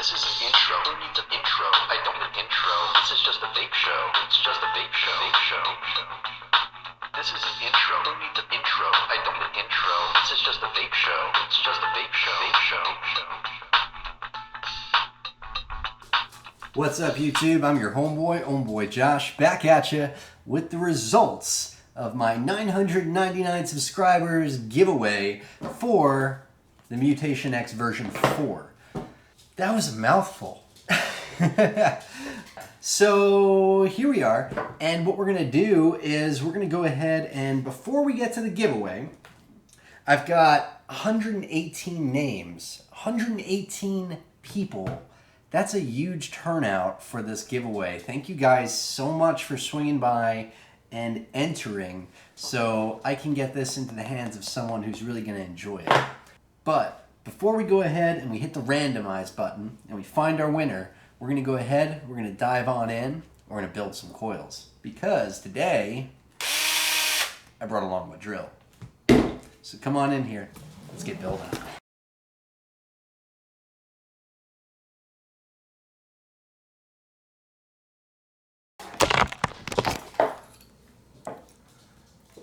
This is an intro. Who needs an intro? I don't need an intro. This is just a vape show. It's just a vape show. Vape show. This is an intro. Who needs an intro? I don't need an intro. This is just a vape show. It's just a vape show. Vape show. What's up, YouTube? I'm your homeboy, OhmBoy Josh, back at you with the results of my 999 subscribers giveaway for the Mutation X version 4. That was a mouthful. So here we are, and what we're gonna do is we're gonna go ahead and before we get to the giveaway, I've got 118 names, 118 people. That's a huge turnout for this giveaway. Thank you guys so much for swinging by and entering so I can get this into the hands of someone who's really gonna enjoy it. But before we go ahead and we hit the randomize button and we find our winner, we're gonna go ahead, we're gonna dive on in, we're gonna build some coils. Because today, I brought along my drill. So come on in here, let's get building.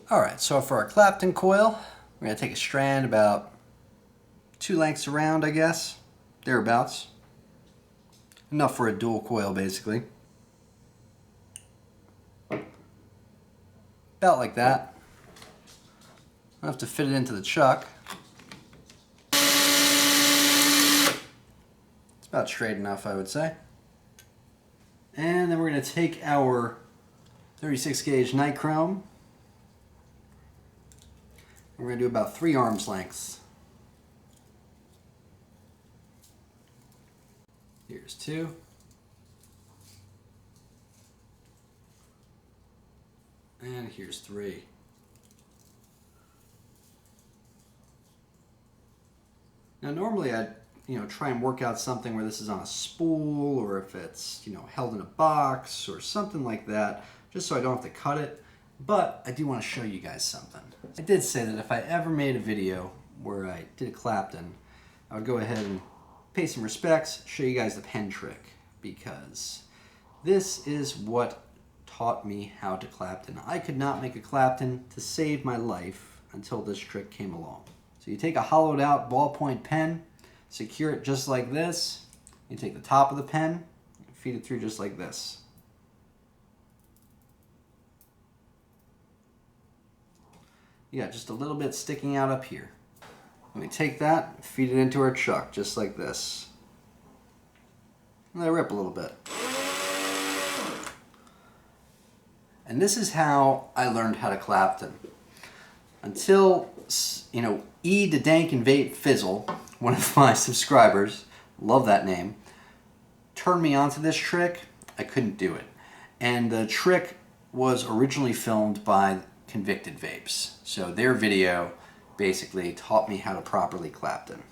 Alright, so for our Clapton coil, we're gonna take a strand about 2 lengths around, I guess, thereabouts. Enough for a dual coil, basically. About like that. Enough to fit it into the chuck. It's about straight enough, I would say. And then we're going to take our 36 gauge nichrome. We're going to do about 3 arms lengths. Here's 2. And here's 3. Now normally I'd try and work out something where this is on a spool or if it's held in a box or something like that, just so I don't have to cut it. But I do want to show you guys something. I did say that if I ever made a video where I did a Clapton, I would go ahead and pay some respects, show you guys the pen trick, because this is what taught me how to Clapton. I could not make a Clapton to save my life until this trick came along. So you take a hollowed out ballpoint pen, secure it just like this, you take the top of the pen, feed it through just like this. Yeah, just a little bit sticking out up here. Let me take that, feed it into our chuck, just like this. Let it rip a little bit. And this is how I learned how to Clapton. Until, E Dank and Vape Fizzle, one of my subscribers, love that name, turned me onto this trick, I couldn't do it. And the trick was originally filmed by Convicted Vapes. So their video basically taught me how to properly Clapton.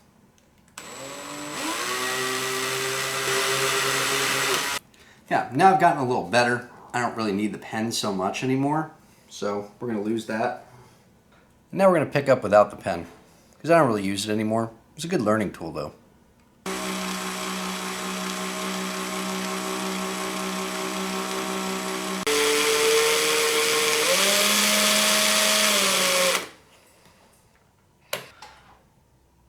Yeah, now I've gotten a little better. I don't really need the pen so much anymore, so we're going to lose that. Now we're going to pick up without the pen, because I don't really use it anymore. It's a good learning tool though.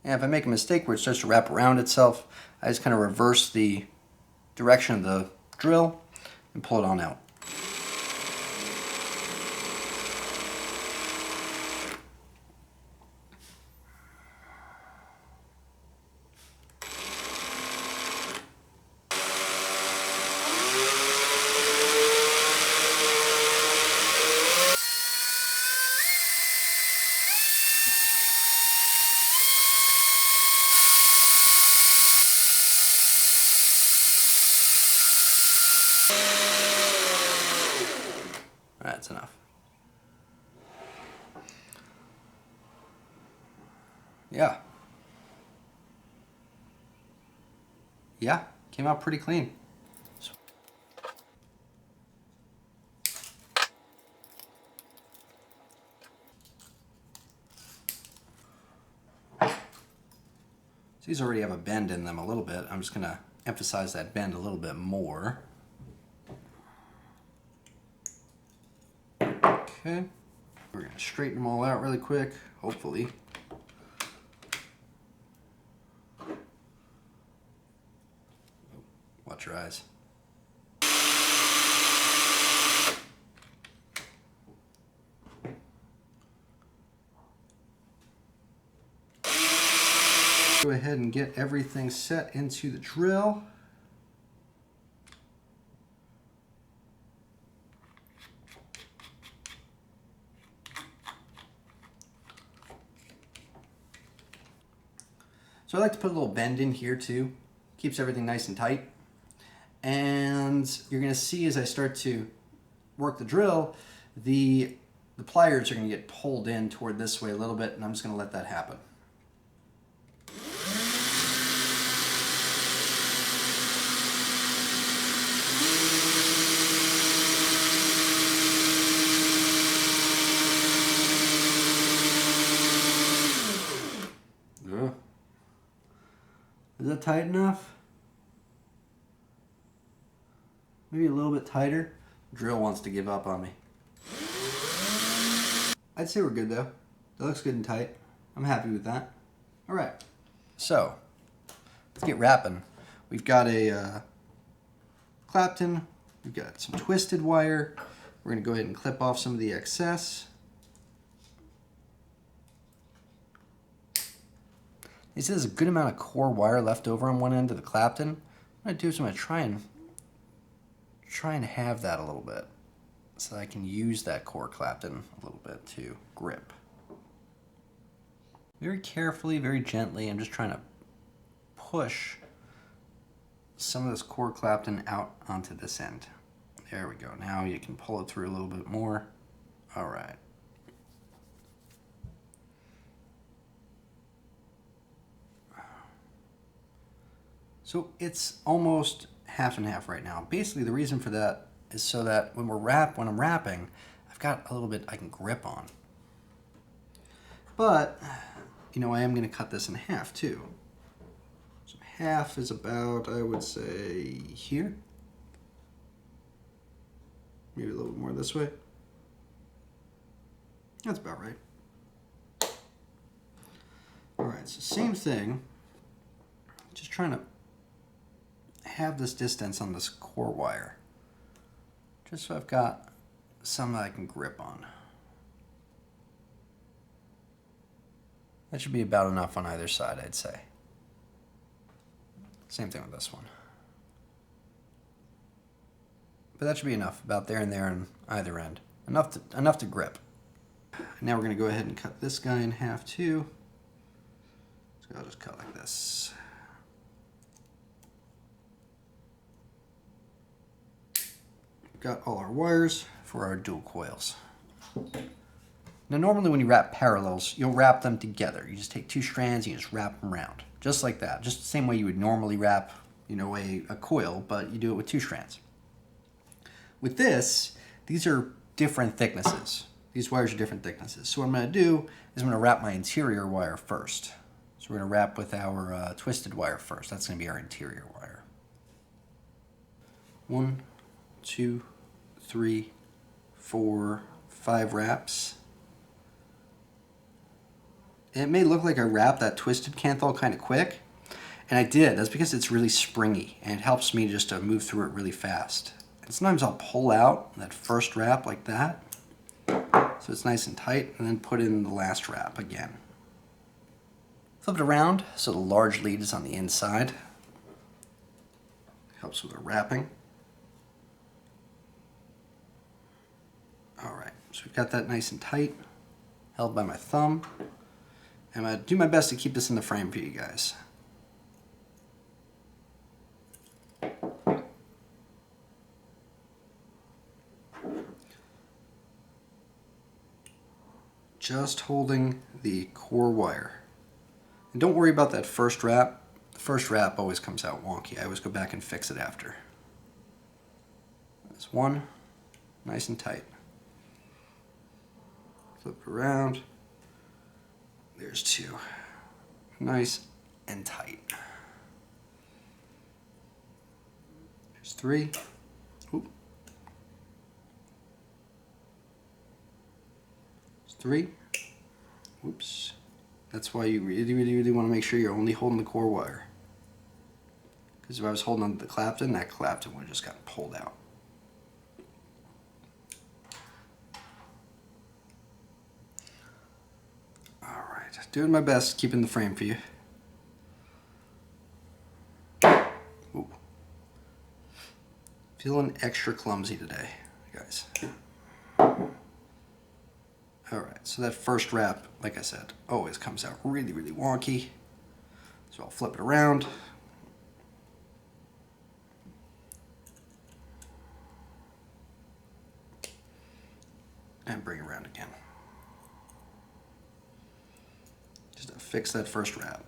And if I make a mistake where it starts to wrap around itself, I just kind of reverse the direction of the drill and pull it on out. That's enough. Yeah. Yeah, came out pretty clean. These already have a bend in them a little bit. I'm just gonna emphasize that bend a little bit more. Okay, we're gonna straighten them all out really quick, hopefully. Watch your eyes. Go ahead and get everything set into the drill. So I like to put a little bend in here too. Keeps everything nice and tight. And you're gonna see as I start to work the drill, the pliers are gonna get pulled in toward this way a little bit, and I'm just gonna let that happen. Is that tight enough? Maybe a little bit tighter. Drill wants to give up on me. I'd say we're good though. That looks good and tight. I'm happy with that. All right. So, let's get wrapping. We've got a Clapton. We've got some twisted wire. We're gonna go ahead and clip off some of the excess. You see there's a good amount of core wire left over on one end of the Clapton. What I'm gonna do is I'm gonna try and have that a little bit so that I can use that core Clapton a little bit to grip. Very carefully, very gently, I'm just trying to push some of this core Clapton out onto this end. There we go. Now you can pull it through a little bit more. All right. So it's almost half and half right now. Basically, the reason for that is so that when I'm wrapping, I've got a little bit I can grip on. But, you know, I am going to cut this in half too. So half is about, I would say, here. Maybe a little bit more this way. That's about right. All right, so same thing. Just trying to have this distance on this core wire, just so I've got some that I can grip on. That should be about enough on either side, I'd say. Same thing with this one. But that should be enough, about there and there on either end. Enough to grip. Now we're going to go ahead and cut this guy in half too. So I'll just cut like this. Got all our wires for our dual coils. Now normally when you wrap parallels, you'll wrap them together. You just take two strands and you just wrap them around. Just like that. Just the same way you would normally wrap, you know, a coil, but you do it with two strands. With this, these are different thicknesses. These wires are different thicknesses. So what I'm going to do is I'm going to wrap my interior wire first. So we're going to wrap with our twisted wire first. That's going to be our interior wire. 1, 2, 3, 4, 5 wraps. It may look like I wrapped that twisted canthal kind of quick, and I did. That's because it's really springy, and it helps me just to move through it really fast. And sometimes I'll pull out that first wrap like that, so it's nice and tight, and then put in the last wrap again. Flip it around so the large lead is on the inside. Helps with the wrapping. All right, so we've got that nice and tight, held by my thumb. I'm going to do my best to keep this in the frame for you guys. Just holding the core wire. And don't worry about that first wrap. The first wrap always comes out wonky. I always go back and fix it after. There's one, nice and tight. Flip around. There's two. Nice and tight. There's 3. Oop. 3. Oops. That's why you really want to make sure you're only holding the core wire. Because if I was holding on to the Clapton, that Clapton would have just gotten pulled out. Alright, doing my best, keeping the frame for you. Ooh. Feeling extra clumsy today, guys. Alright, so that first wrap, like I said, always comes out really wonky. So I'll flip it around. And bring it around again. Just to fix that first wrap.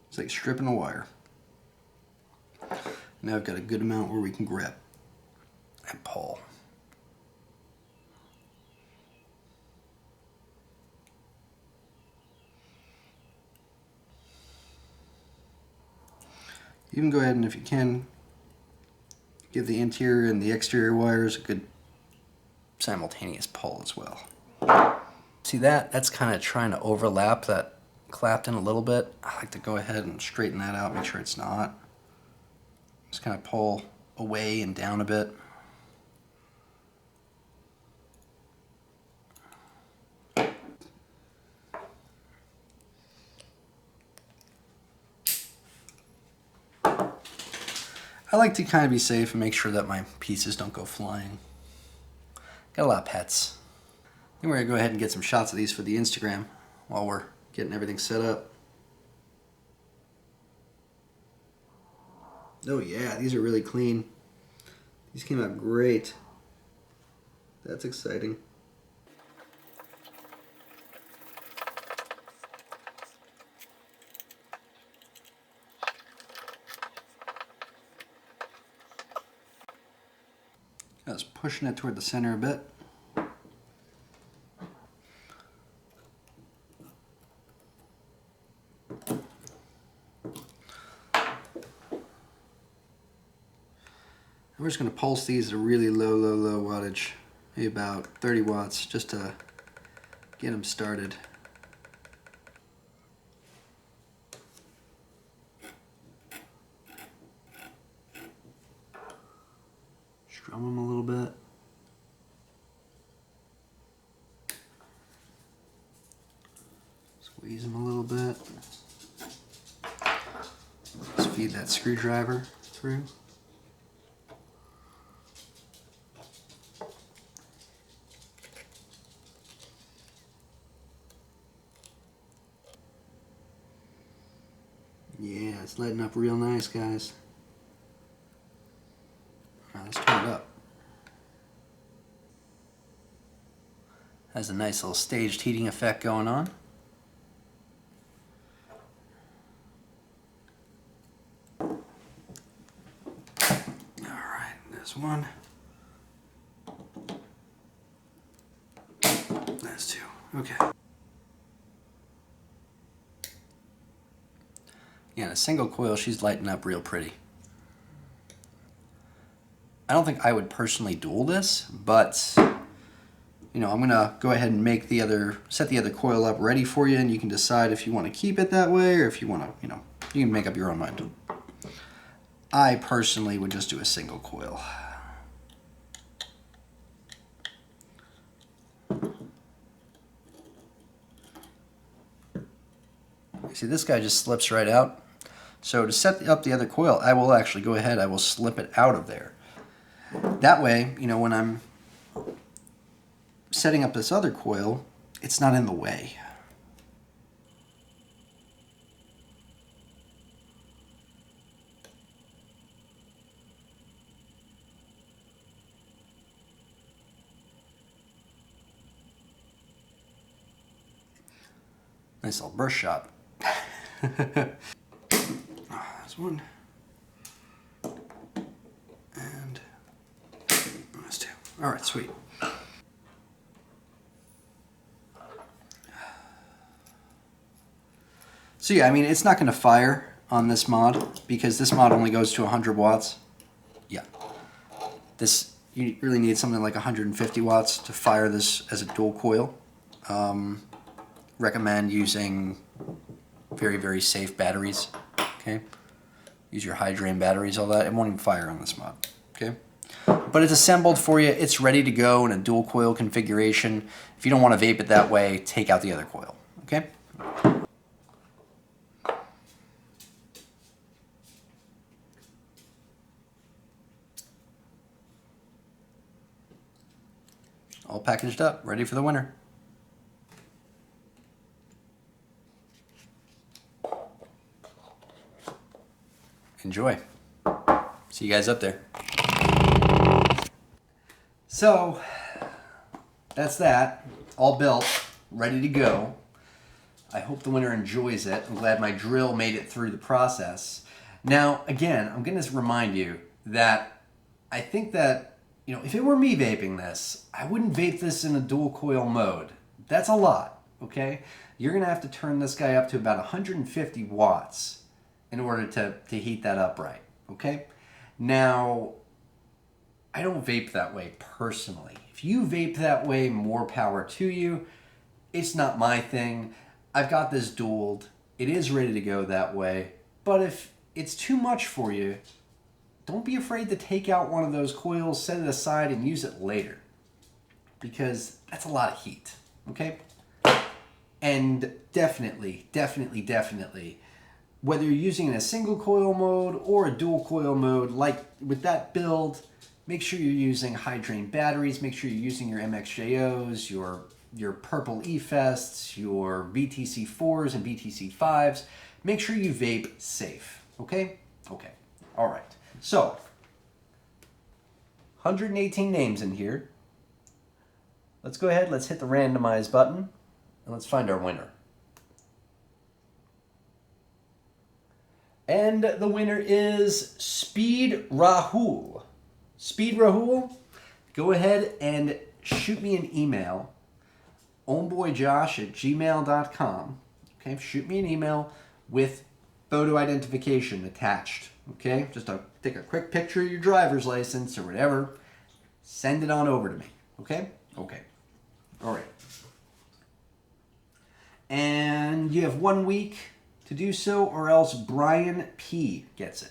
It's like stripping the wire. Now I've got a good amount where we can grip and pull. You can go ahead and, if you can, give the interior and the exterior wires a good simultaneous pull as well. See that? That's kind of trying to overlap that Clapton a little bit. I like to go ahead and straighten that out, make sure it's not. Just kind of pull away and down a bit. I like to kind of be safe and make sure that my pieces don't go flying. Got a lot of pets. Then we're gonna go ahead and get some shots of these for the Instagram while we're getting everything set up. Oh yeah, these are really clean. These came out great. That's exciting. I was pushing it toward the center a bit. We're just going to pulse these at a really low wattage, maybe about 30 watts, just to get them started. Strum them a little bit. Squeeze them a little bit. Just feed that screwdriver through. Yeah, it's lighting up real nice, guys. Alright, let's turn it up. Has a nice little staged heating effect going on. Alright, there's one. There's 2. Okay. Yeah, in a single coil, she's lighting up real pretty. I don't think I would personally dual this, but you know, I'm gonna go ahead and make set the other coil up ready for you, and you can decide if you want to keep it that way or if you want to, you know, you can make up your own mind. I personally would just do a single coil. See, this guy just slips right out. So to set up the other coil, I will actually go ahead, I will slip it out of there. That way, you know, when I'm setting up this other coil, it's not in the way. Nice little burst shot. There's one. All right, sweet. So yeah, I mean, it's not going to fire on this mod because this mod only goes to 100 watts. Yeah. This, you really need something like 150 watts to fire this as a dual coil. Recommend using very, very safe batteries, okay? Use your high drain batteries, all that. It won't even fire on this mod, okay? But it's assembled for you. It's ready to go in a dual coil configuration. If you don't want to vape it that way, take out the other coil, okay? All packaged up, ready for the winter. Enjoy. See you guys up there. So, that's that. All built, ready to go. I hope the winner enjoys it. I'm glad my drill made it through the process. Now, again, I'm going to remind you that I think that, you know, if it were me vaping this, I wouldn't vape this in a dual coil mode. That's a lot, okay? You're going to have to turn this guy up to about 150 watts in order to heat that up right, okay? Now, I don't vape that way personally. If you vape that way, more power to you. It's not my thing. I've got this dualed. It is ready to go that way. But if it's too much for you, don't be afraid to take out one of those coils, set it aside, and use it later. Because that's a lot of heat, okay? And definitely, whether you're using in a single coil mode or a dual coil mode, like with that build, make sure you're using high drain batteries, make sure you're using your MXJOs, your purple E Fests, your BTC4s and BTC5s. Make sure you vape safe, okay? Okay, all right. So, 118 names in here. Let's go ahead, let's hit the randomize button, and let's find our winner. And the winner is Speed Rahul. Speed Rahul, go ahead and shoot me an email, ohmboyjosh@gmail.com. Okay, shoot me an email with photo identification attached. Okay, just take a quick picture of your driver's license or whatever. Send it on over to me. Okay? Okay. All right. And you have 1 week to do so, or else Brian P. gets it.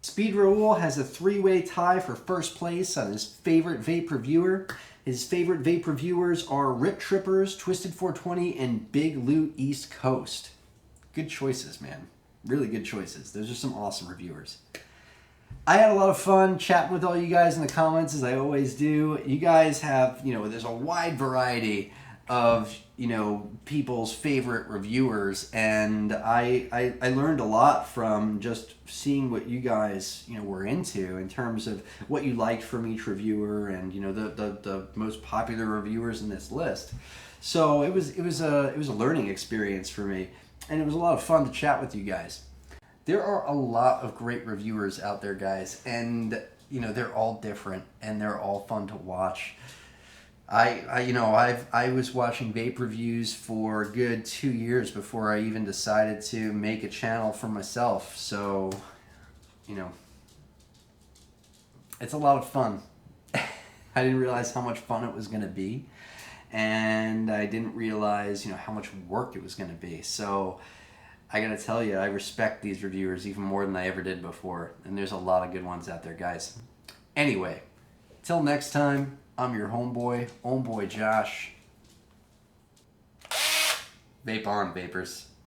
Speed Raoul has a 3-way tie for first place on his favorite vape reviewer. His favorite vape reviewers are Rip Trippers, Twisted 420, and Big Loot East Coast. Good choices, man. Really good choices. Those are some awesome reviewers. I had a lot of fun chatting with all you guys in the comments, as I always do. You guys have, there's a wide variety of, people's favorite reviewers, and I learned a lot from just seeing what you guys, were into in terms of what you liked from each reviewer and, the most popular reviewers in this list. So it was a learning experience for me, and it was a lot of fun to chat with you guys. There are a lot of great reviewers out there, guys, and they're all different and they're all fun to watch. I was watching vape reviews for a good 2 years before I even decided to make a channel for myself. So, it's a lot of fun. I didn't realize how much fun it was going to be, and I didn't realize, how much work it was going to be. So, I gotta tell you, I respect these reviewers even more than I ever did before, and there's a lot of good ones out there, guys. Anyway, till next time, I'm your homeboy, OhmBoy Josh. Vape on, vapors.